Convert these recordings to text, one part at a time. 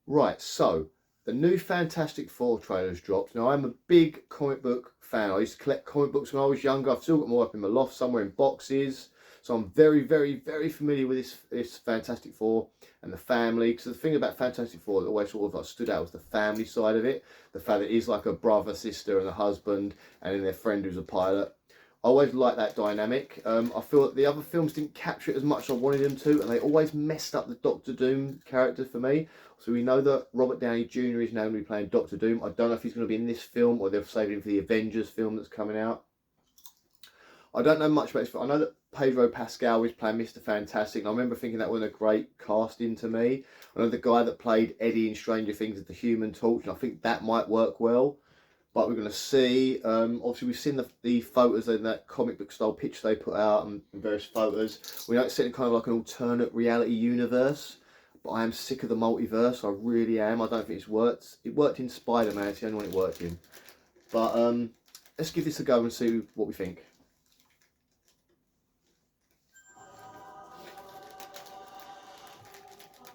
Right, so the new Fantastic Four trailer's dropped. Now, I'm a big comic book fan. I used to collect comic books when I was younger. I've still got more up in my loft somewhere in boxes. So I'm very, very, very familiar with this Fantastic Four and the family. Because the thing about Fantastic Four that always sort of like stood out was the family side of it. The fact that it is like a brother, sister, and a husband, and then their friend who's a pilot. I always like that dynamic. I feel that the other films didn't capture it as much as I wanted them to, and they always messed up the Doctor Doom character for me. So we know that Robert Downey Jr. is now going to be playing Doctor Doom. I don't know if he's going to be in this film or they've saved him for the Avengers film that's coming out. I don't know much about this, but I know that Pedro Pascal is playing Mr. Fantastic, and I remember thinking that was a great casting to me. I know the guy that played Eddie in Stranger Things is the Human Torch, and I think that might work well. But we're going to see, obviously we've seen the photos in that comic book style picture they put out and various photos. We know it's set in kind of like an alternate reality universe, but I am sick of the multiverse, I really am. I don't think it's worked. It worked in Spider-Man, it's the only one it worked in. But let's give this a go and see what we think.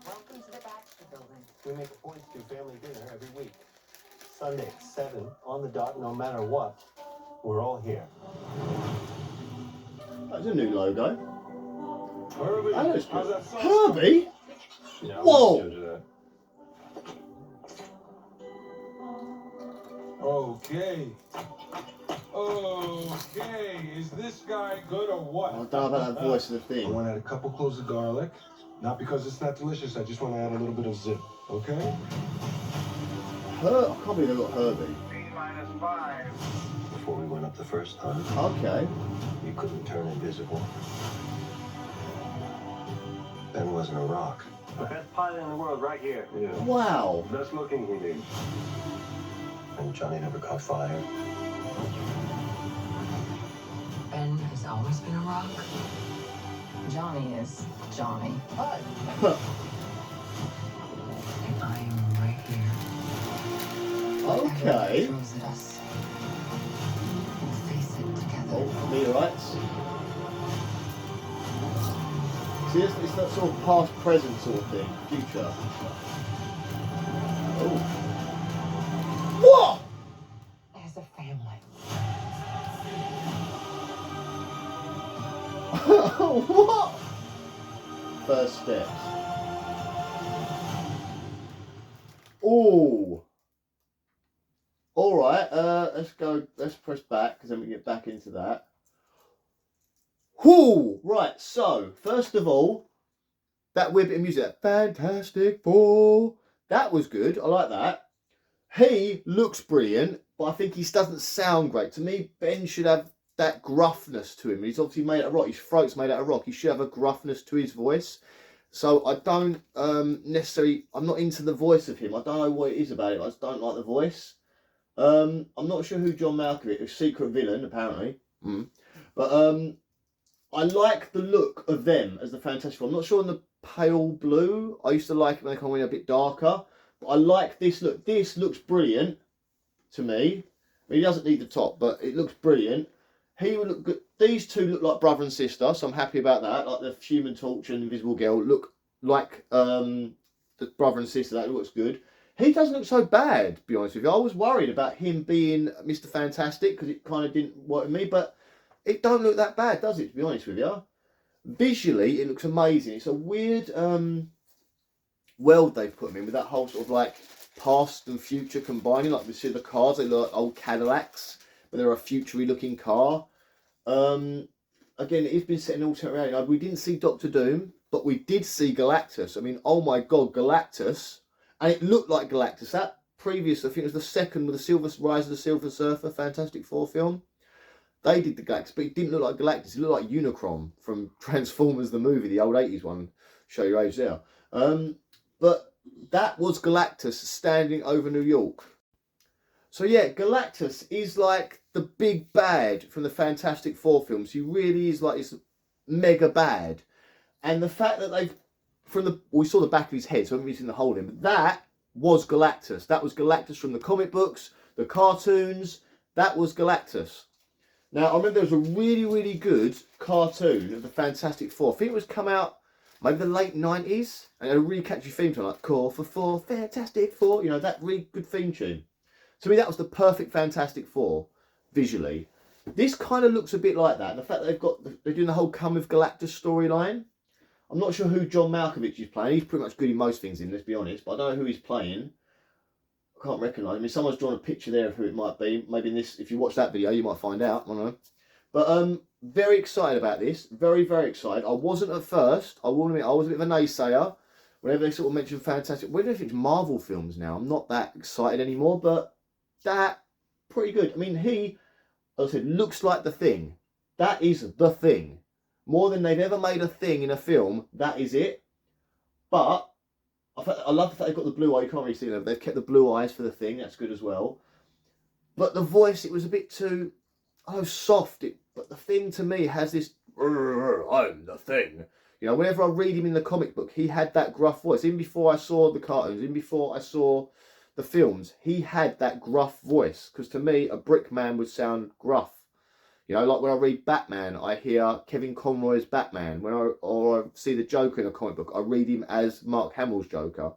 Welcome to the Baxter Building. We make a point to do family dinner every week. Sunday at 7 on the dot, no matter what. We're all here. That's a new logo. Herbie, Oh, that's how's good. that sauce? Herbie? Yeah, Whoa. I'll do that. Okay. Okay. Is this guy good or what? I don't know about that voice of the I thing. want to add a couple cloves of garlic. Not because it's not delicious, I just want to add a little bit of zip. Okay? I can't believe they got Herbie. T-5. Before we went up the first time, Okay. you couldn't turn invisible. Ben wasn't a rock. The best pilot in the world right here. Yeah. Wow. Best looking he needs. And Johnny never caught fire. Ben has always been a rock. Johnny is Johnny. Hi. And I am right here. Whatever Okay. life throws at us, we'll face it together. Oh, meteorites. See, it's that sort of past, present sort of thing. Future. Oh. What? As a family. What? First steps. Oh. All right. Let's go. Let's press back because then we get back into that. Whoo! Right. So first of all, that weird bit of music, that Fantastic Four, that was good. I like that. He looks brilliant, but I think he doesn't sound great. To me, Ben should have that gruffness to him. He's obviously made out of rock. His throat's made out of rock. He should have a gruffness to his voice. So I don't necessarily, I'm not into the voice of him. I don't know what it is about it. I just don't like the voice. I'm not sure who John Malkovich is. Secret villain, apparently. But I like the look of them as the Fantastic Four. I'm not sure on the pale blue. I used to like it when they kind of went a bit darker. But I like this look. This looks brilliant to me. I mean, he doesn't need the top, but it looks brilliant. He would look good. These two look like brother and sister, so I'm happy about that. Like the Human Torch and Invisible Girl look like the brother and sister. That looks good. He doesn't look so bad, to be honest with you. I was worried about him being Mr. Fantastic because it kind of didn't work with me, but it don't look that bad, does it, to be honest with you? Visually, it looks amazing. It's a weird world they've put him in with that whole sort of like past and future combining. Like we see the cars, they look like old Cadillacs, but they're a futury looking car. Again, it's been set in alternate reality. We didn't see Doctor Doom, but we did see Galactus. I mean, oh my god, Galactus. And it looked like Galactus. That previous, I think it was the second with the Rise of the Silver Surfer Fantastic Four film. They did the Galactus, but it didn't look like Galactus. It looked like Unicron from Transformers the movie, the old 80s one. Show your age there. But that was Galactus standing over New York. So yeah, Galactus is like the big bad from the Fantastic Four films. He really is like this mega bad. And the fact that we saw the back of his head, so we haven't seen the whole of him, but that was Galactus. That was Galactus from the comic books, the cartoons. That was Galactus. Now, I remember there was a really, really good cartoon of the Fantastic Four. I think it was come out maybe the late 90s, and a really catchy theme tune like Core for Four, Fantastic Four, you know, that really good theme tune. To me, that was the perfect Fantastic Four visually. This kind of looks a bit like that. And the fact that they're doing the whole Come with Galactus storyline. I'm not sure who John Malkovich is playing. He's pretty much good in most things, let's be honest. But I don't know who he's playing. I can't recognise. I mean, someone's drawn a picture there of who it might be. Maybe in this, if you watch that video, you might find out. I don't know. But very excited about this. Very, very excited. I wasn't at first. I will admit, I was a bit of a naysayer. Whenever they sort of mention Fantastic, whether if it's Marvel films now, I'm not that excited anymore. But that pretty good. I mean, he, as I said, looks like the Thing. That is the Thing. More than they've ever made a thing in a film. That is it. But I love the fact they've got the blue eye. You can't really see them. They've kept the blue eyes for the Thing. That's good as well. But the voice, it was a bit too, soft. But the Thing to me has this, I'm the Thing. You know, whenever I read him in the comic book, he had that gruff voice. Even before I saw the cartoons, even before I saw the films, he had that gruff voice. Because to me, a brick man would sound gruff. You know, like when I read Batman, I hear Kevin Conroy's Batman. Or I see the Joker in a comic book, I read him as Mark Hamill's Joker.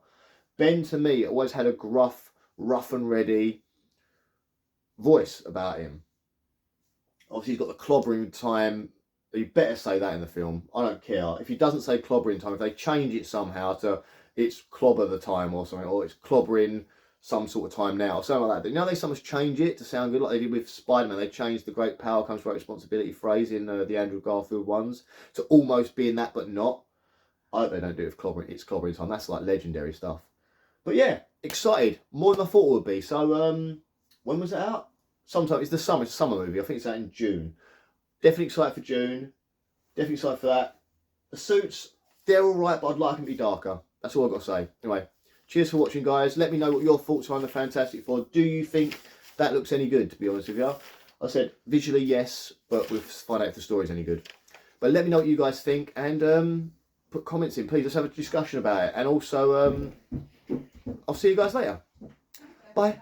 Ben, to me, always had a gruff, rough and ready voice about him. Obviously, he's got the clobbering time. You better say that in the film. I don't care. If he doesn't say clobbering time, if they change it somehow to it's clobber the time or something, or it's clobbering some sort of time now, or something like that. You know, they sometimes change it to sound good, like they did with Spider-Man. They changed the great power comes with responsibility phrase in the Andrew Garfield ones to almost be in that, but not. I hope they don't do it with clobbering. It's clobbering time. That's like legendary stuff. But yeah, excited. More than I thought it would be. So, when was it out? Sometime. It's the summer. It's a summer movie. I think it's out in June. Definitely excited for June. Definitely excited for that. The suits, they're alright, but I'd like them to be darker. That's all I've got to say. Anyway, cheers for watching, guys. Let me know what your thoughts are on the Fantastic Four. Do you think that looks any good, to be honest with you? I said visually, yes, but we'll find out if the story's any good. But let me know what you guys think, and put comments in, please. Let's have a discussion about it. And also, I'll see you guys later. Bye.